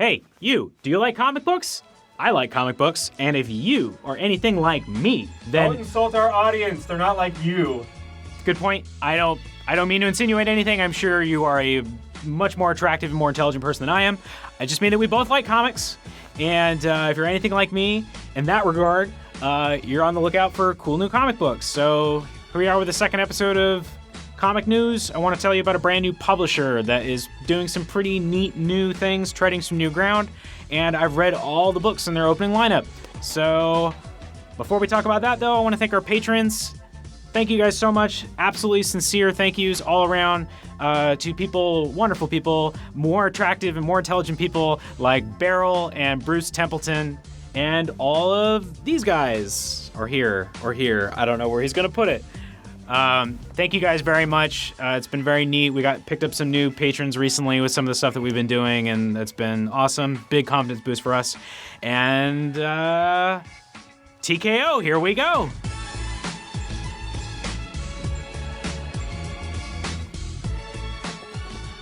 Hey, you, do you like comic books? I like comic books, and if you are anything like me, then... Don't insult our audience, they're not like you. Good point. I don't mean to insinuate anything. I'm sure you are a much more attractive and more intelligent person than I am. I just mean that we both like comics, and if you're anything like me in that regard, you're on the lookout for cool new comic books. So here we are with the second episode of Comic News. I want to tell you about a brand new publisher that is doing some pretty neat new things, treading some new ground, and I've read all the books in their opening lineup. So before we talk about that, though, I want to thank our patrons. Thank you guys so much. Absolutely sincere thank yous all around to people, wonderful people, more attractive and more intelligent people like Beryl and Bruce Templeton, and all of these guys are here or here. I don't know where he's going to put it. Thank you guys very much. It's been very neat. We picked up some new patrons recently with some of the stuff that we've been doing, and it's been awesome. Big confidence boost for us. And TKO, here we go.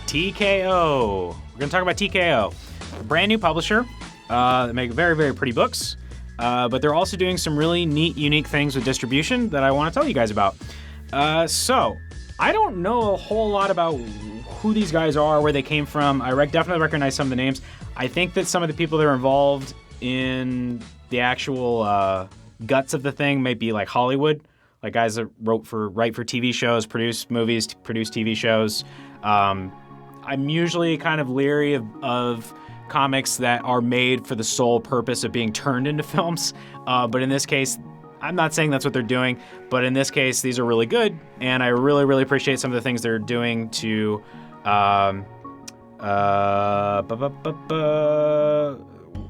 TKO. We're going to talk about TKO. A brand new publisher. They make very, very pretty books. But they're also doing some really neat, unique things with distribution that I want to tell you guys about. So, I don't know a whole lot about who these guys are, where they came from. I definitely recognize some of the names. I think that some of the people that are involved in the actual guts of the thing may be like Hollywood, like guys that write for TV shows, produce movies, produce TV shows. I'm usually kind of leery of comics that are made for the sole purpose of being turned into films. But in this case, I'm not saying that's what they're doing, but in this case, these are really good, and I really, really appreciate some of the things they're doing to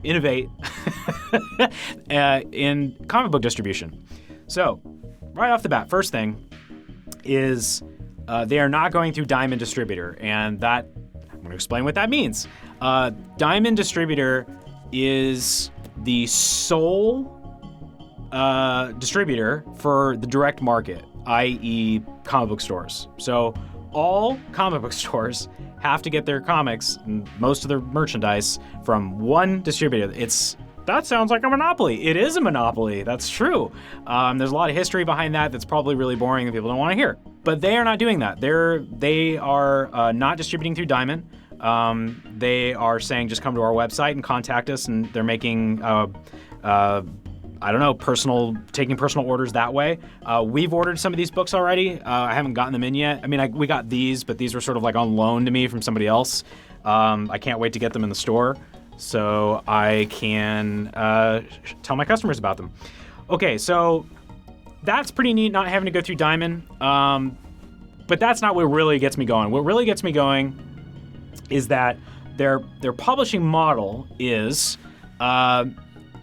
innovate in comic book distribution. So, right off the bat, first thing is they are not going through Diamond Distributor, and that, I'm going to explain what that means. Diamond Distributor is the sole distributor for the direct market, i.e. comic book stores. So all comic book stores have to get their comics and most of their merchandise from one distributor. That sounds like a monopoly. It is a monopoly. That's true. There's a lot of history behind that that's probably really boring and people don't want to hear. But they are not doing that. They are not distributing through Diamond. They are saying just come to our website and contact us, and they're making taking personal orders that way. We've ordered some of these books already. I haven't gotten them in yet. I mean, we got these, but these were sort of like on loan to me from somebody else. I can't wait to get them in the store so I can tell my customers about them. Okay, so that's pretty neat not having to go through Diamond. But that's not what really gets me going. What really gets me going is that their publishing model is...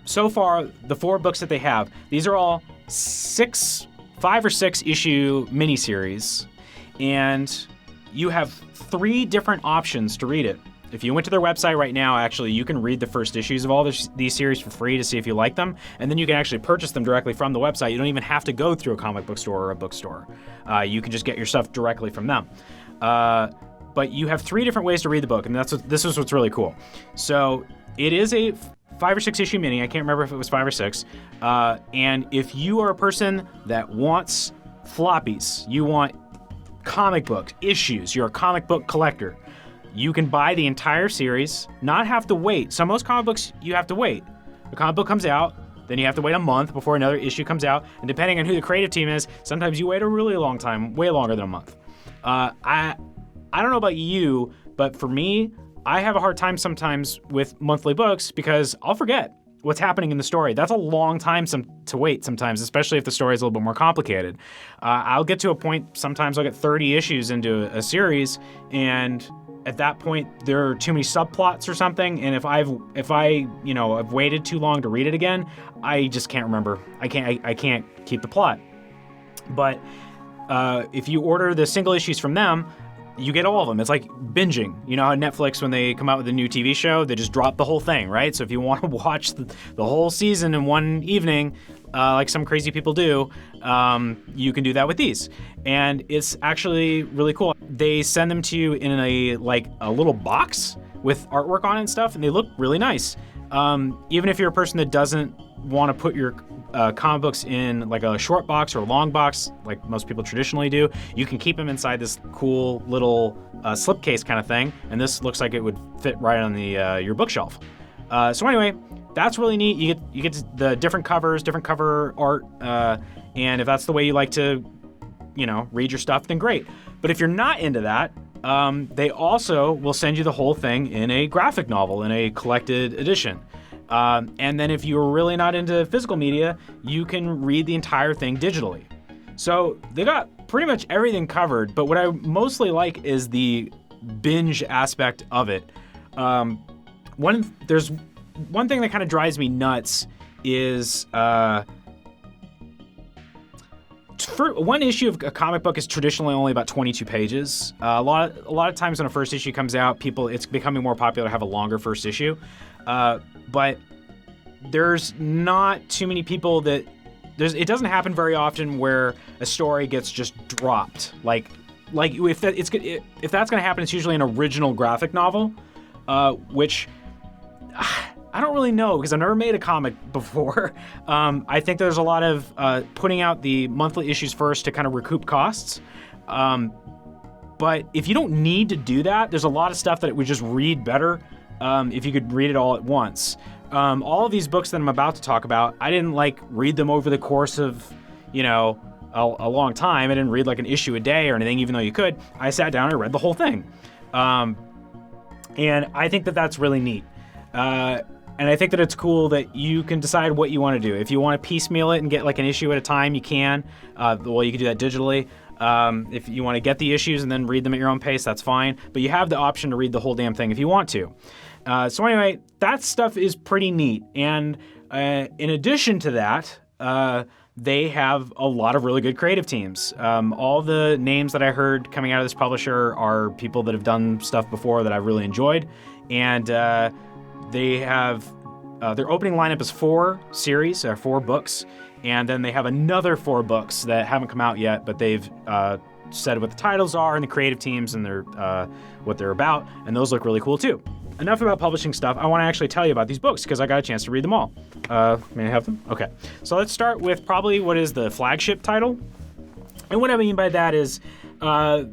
so far, the 4 books that they have, these are all 5 or 6 issue miniseries, and you have 3 different options to read it. If you went to their website right now, actually, you can read the first issues of all these series for free to see if you like them, and then you can actually purchase them directly from the website. You don't even have to go through a comic book store or a bookstore. You can just get your stuff directly from them. But you have 3 different ways to read the book, and this is what's really cool. So it is a 5 or 6 issue mini. I can't remember if it was 5 or 6. And if you are a person that wants floppies, you want comic book issues, you're a comic book collector, you can buy the entire series, not have to wait. So most comic books, you have to wait. The comic book comes out, then you have to wait a month before another issue comes out. And depending on who the creative team is, sometimes you wait a really long time, way longer than a month. I don't know about you, but for me, I have a hard time sometimes with monthly books because I'll forget what's happening in the story. That's a long time to wait sometimes, especially if the story is a little bit more complicated. I'll get to a point, sometimes I'll get 30 issues into a series, and at that point there are too many subplots or something, and if I've waited too long to read it again, I just can't remember. I can't keep the plot. But if you order the single issues from them, you get all of them. It's like binging. You know how Netflix, when they come out with a new TV show, they just drop the whole thing, right? So if you want to watch the whole season in one evening, like some crazy people do, you can do that with these. And it's actually really cool. They send them to you in a little box with artwork on it and stuff, and they look really nice. Even if you're a person that doesn't want to put your comic books in like a short box or a long box, like most people traditionally do, you can keep them inside this cool little slipcase kind of thing, and this looks like it would fit right on the your bookshelf. So anyway, that's really neat. You get the different covers, different cover art, and if that's the way you like to, read your stuff, then great. But if you're not into that, they also will send you the whole thing in a graphic novel, in a collected edition. And then if you're really not into physical media, you can read the entire thing digitally. So they got pretty much everything covered, but what I mostly like is the binge aspect of it. There's one thing that kind of drives me nuts is for one issue of a comic book is traditionally only about 22 pages. A lot of times when a first issue comes out, it's becoming more popular to have a longer first issue. But there's not too many people it doesn't happen very often where a story gets just dropped. Like if that's going to happen, it's usually an original graphic novel, which I don't really know because I've never made a comic before. I think there's a lot of putting out the monthly issues first to kind of recoup costs. But if you don't need to do that, there's a lot of stuff that it would just read better if you could read it all at once. All of these books that I'm about to talk about, I didn't read them over the course of, a long time. I didn't read like an issue a day or anything, even though you could. I sat down and read the whole thing. And I think that that's really neat. And I think that it's cool that you can decide what you want to do. If you want to piecemeal it and get like an issue at a time, you can. You can do that digitally. If you want to get the issues and then read them at your own pace, that's fine. But you have the option to read the whole damn thing if you want to. So anyway, that stuff is pretty neat. And in addition to that, they have a lot of really good creative teams. All the names that I heard coming out of this publisher are people that have done stuff before that I've really enjoyed. And they have their opening lineup is 4 books, and then they have another 4 books that haven't come out yet, but they've said what the titles are and the creative teams and their what they're about, and those look really cool too. Enough about publishing stuff. I want to actually tell you about these books because I got a chance to read them all. May I have them? Okay. So let's start with probably what is the flagship title. And what I mean by that is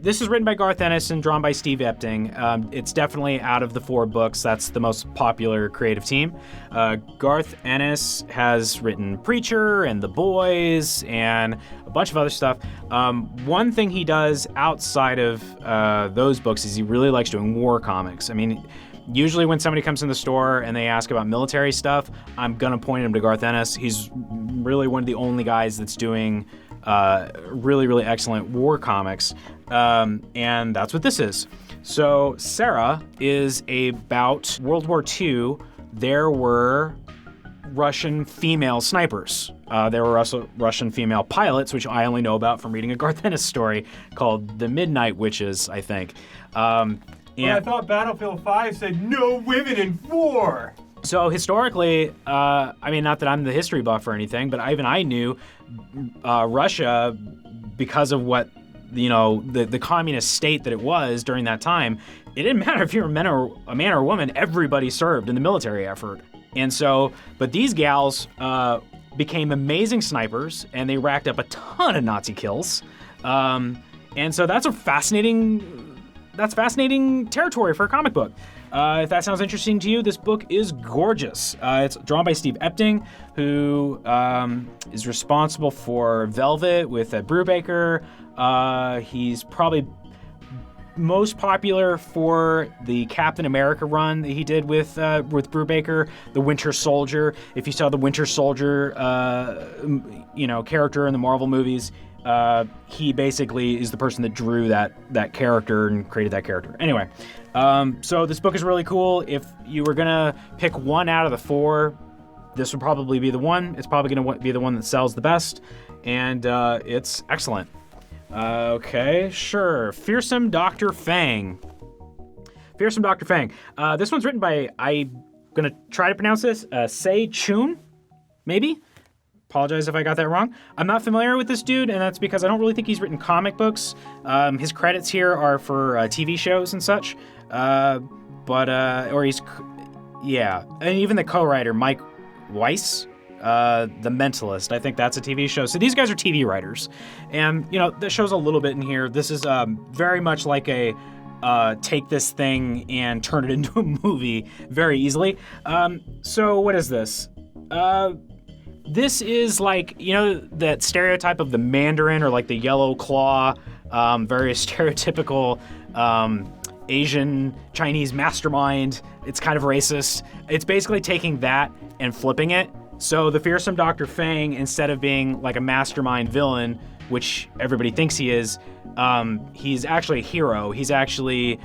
this is written by Garth Ennis and drawn by Steve Epting. It's definitely out of the 4 books, that's the most popular creative team. Garth Ennis has written Preacher and The Boys and a bunch of other stuff. One thing he does outside of those books is he really likes doing war comics. I mean, usually when somebody comes in the store and they ask about military stuff, I'm going to point them to Garth Ennis. He's really one of the only guys that's doing really, really excellent war comics. And that's what this is. So Sarah is about World War II. There were Russian female snipers. There were also Russian female pilots, which I only know about from reading a Garth Ennis story called The Midnight Witches, I think. I thought Battlefield 5 said no women in war. So historically, not that I'm the history buff or anything, but even I knew Russia, because of what, the communist state that it was during that time, it didn't matter if you were a man or a woman, everybody served in the military effort. And so, but these gals became amazing snipers, and they racked up a ton of Nazi kills. And so that's fascinating territory for a comic book. If that sounds interesting to you, this book is gorgeous. It's drawn by Steve Epting, who is responsible for Velvet with Ed Brubaker. He's probably most popular for the Captain America run that he did with Brubaker, the Winter Soldier. If you saw the Winter Soldier, character in the Marvel movies, he basically is the person that drew that character and created that character. Anyway, so this book is really cool. If you were gonna pick one out of the 4, this would probably be the one. It's probably gonna be the one that sells the best, and it's excellent. Okay, sure. Fearsome Dr. Fang. Fearsome Dr. Fang. This one's written by, I'm gonna try to pronounce this, Se Chun, maybe? Apologize if I got that wrong. I'm not familiar with this dude, and that's because I don't really think he's written comic books. His credits here are for TV shows and such. but and even the co-writer Mike Weiss, The Mentalist. I think that's a TV show. So these guys are TV writers, and that shows a little bit in here. This is very much like a take this thing and turn it into a movie very easily. So what is this? This is like, that stereotype of the Mandarin or like the Yellow Claw, very stereotypical Asian Chinese mastermind. It's kind of racist. It's basically taking that and flipping it. So the fearsome Dr. Fang, instead of being like a mastermind villain, which everybody thinks he is, he's actually a hero. He's actually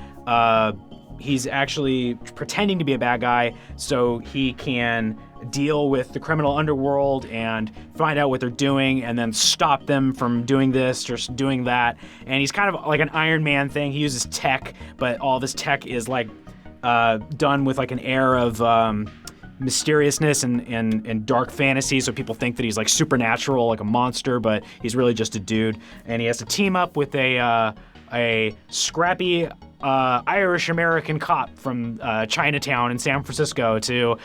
pretending to be a bad guy so he can deal with the criminal underworld and find out what they're doing and then stop them from doing this or doing that. And he's kind of like an Iron Man thing. He uses tech, but all this tech is like done with like an air of mysteriousness and dark fantasy, so people think that he's like supernatural, like a monster, but he's really just a dude. And he has to team up with a scrappy Irish-American cop from Chinatown in San Francisco so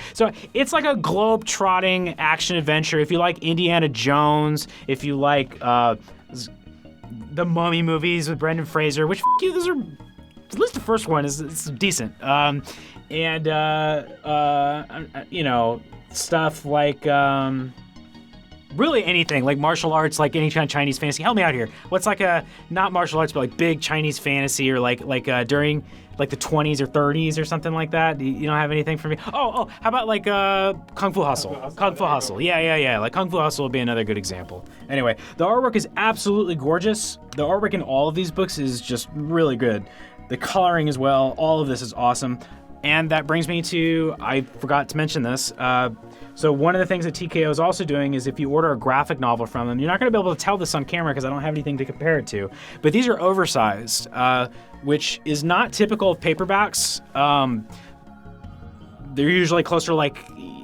it's like a globe-trotting action-adventure. If you like Indiana Jones, if you like the Mummy movies with Brendan Fraser, which those are, at least the first one is decent. Stuff like really anything, like martial arts, like any kind of Chinese fantasy. Help me out here. What's like a, not martial arts, but like big Chinese fantasy, or like during like the 20s or 30s or something like that? You don't have anything for me? Oh, how about like Kung Fu Hustle? Kung Fu Hustle. Yeah. Like Kung Fu Hustle would be another good example. Anyway, the artwork is absolutely gorgeous. The artwork in all of these books is just really good. The coloring as well. All of this is awesome. And that brings me to, I forgot to mention this, so one of the things that TKO is also doing is if you order a graphic novel from them, you're not going to be able to tell this on camera because I don't have anything to compare it to, but these are oversized, which is not typical of paperbacks. They're usually closer to like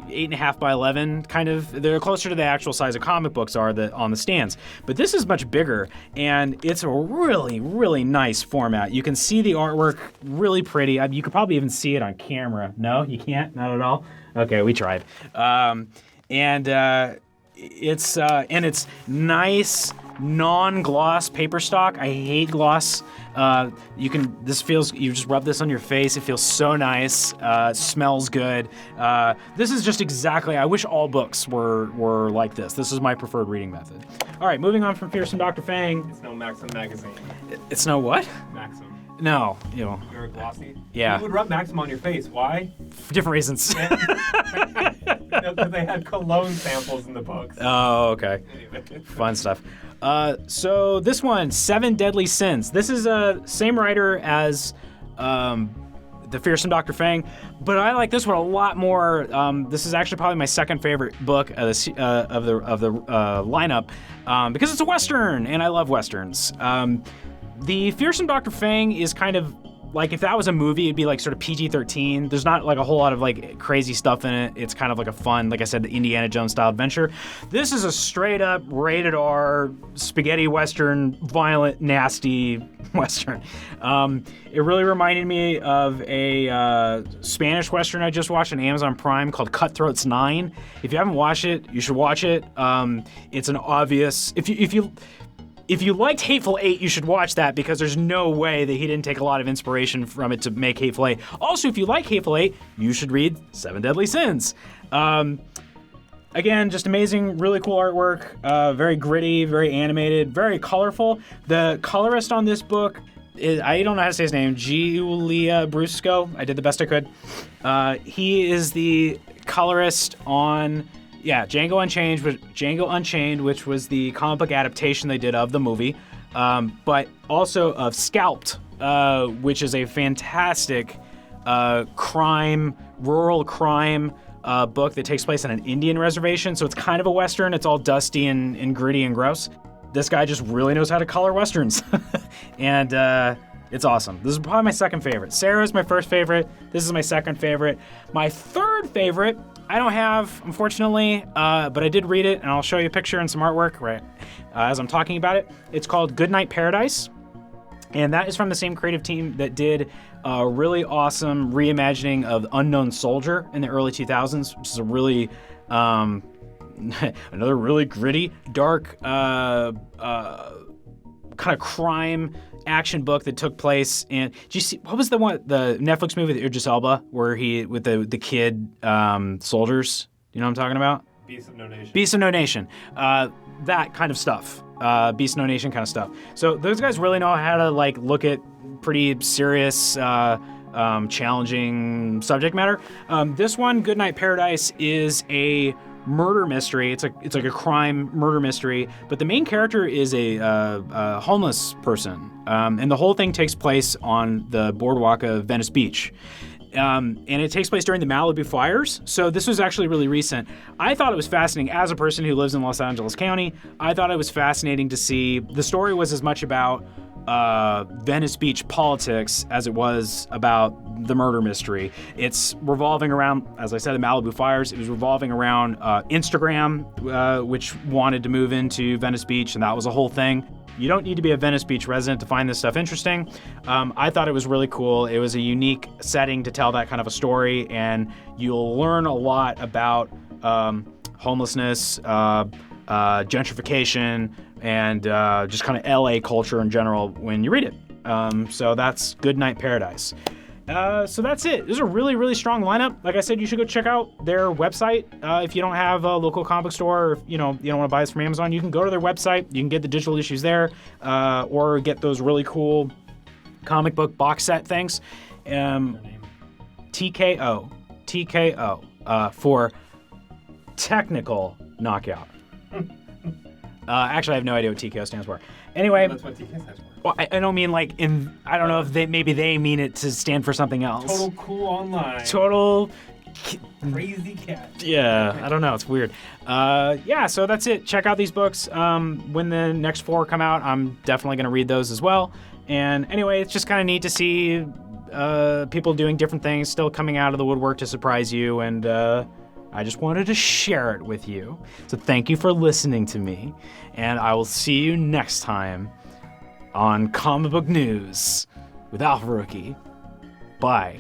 8.5 by 11, kind of. They're closer to the actual size of comic books are on the stands. But this is much bigger, and it's a really, really nice format. You can see the artwork really pretty. You could probably even see it on camera. No, you can't? Not at all? Okay, we tried. It's nice, non-gloss paper stock. I hate gloss. You just rub this on your face. It feels so nice. Smells good. This is just exactly, I wish all books were like this. This is my preferred reading method. All right, moving on from Fearsome Dr. Fang. It's no Maxim magazine. It's no what? Maxim. No, You're glossy? Yeah. You would rub Maxim on your face. Why? For different reasons. Because they had cologne samples in the books. Oh, okay. Anyway. Fun stuff. So this one, 7 Deadly Sins. This is same writer as The Fearsome Dr. Fang, but I like this one a lot more. This is actually probably my second favorite book of the lineup because it's a Western, and I love Westerns. The Fearsome Dr. Fang is kind of like, if that was a movie, it'd be like sort of PG-13. There's not like a whole lot of like crazy stuff in it. It's kind of like a fun, like I said, Indiana Jones style adventure. This is a straight up rated R spaghetti Western, violent, nasty Western. It really reminded me of a Spanish Western I just watched on Amazon Prime called Cutthroats 9. If you haven't watched it, you should watch it. It's an obvious, if you liked Hateful Eight, you should watch that because there's no way that he didn't take a lot of inspiration from it to make Hateful Eight. Also, if you like Hateful Eight, you should read 7 Deadly Sins. Again, just amazing, really cool artwork, very gritty, very animated, very colorful. The colorist on this book, I don't know how to say his name, Giulia Brusco. I did the best I could. He is the colorist on... Yeah, Django Unchained, which was the comic book adaptation they did of the movie, but also of Scalped, which is a fantastic rural crime book that takes place on an Indian reservation. So it's kind of a Western. It's all dusty and gritty and gross. This guy just really knows how to color Westerns, and it's awesome. This is probably my second favorite. Sarah's my first favorite. This is my second favorite. My third favorite, I don't have, unfortunately, but I did read it, and I'll show you a picture and some artwork right as I'm talking about it. It's called Goodnight Paradise. And that is from the same creative team that did a really awesome reimagining of Unknown Soldier in the early 2000s, which is a really, another really gritty, dark, kind of crime action book that took place in. Did you see what was the Netflix movie with Idris Elba where he with the kid soldiers? You know what I'm talking about? Beast of No Nation. Beast of No Nation. That kind of stuff. Beast of No Nation kind of stuff. So those guys really know how to like look at pretty serious, challenging subject matter. This one, Goodnight Paradise, is a murder mystery. It's like a crime murder mystery, but the main character is a homeless person, and the whole thing takes place on the boardwalk of Venice Beach. And it takes place during the Malibu fires. So this was actually really recent. I thought it was fascinating as a person who lives in Los Angeles County. I thought it was fascinating to see. The story was as much about Venice Beach politics as it was about the murder mystery. It's revolving around, as I said, the Malibu fires. It was revolving around Instagram, which wanted to move into Venice Beach, and that was a whole thing. You don't need to be a Venice Beach resident to find this stuff interesting. I thought it was really cool. It was a unique setting to tell that kind of a story, and you'll learn a lot about homelessness, gentrification, and just kind of LA culture in general when you read it. So that's Goodnight Paradise. So that's it. This is a really, really strong lineup. Like I said, you should go check out their website. If you don't have a local comic book store, or if, you don't want to buy this from Amazon, you can go to their website. You can get the digital issues there, or get those really cool comic book box set things. TKO for Technical Knockout. Actually, I have no idea what TKO stands for. Anyway, That's what TK stands for. well, I don't mean like in. I don't know if they mean it to stand for something else. Total cool online. Total. Crazy cat. Yeah, I don't know. It's weird. Yeah, so that's it. Check out these books. When the next 4 come out, I'm definitely going to read those as well. And anyway, it's just kind of neat to see people doing different things, still coming out of the woodwork to surprise you. And I just wanted to share it with you. So thank you for listening to me. And I will see you next time on Comic Book News with AlphaRookie. Bye.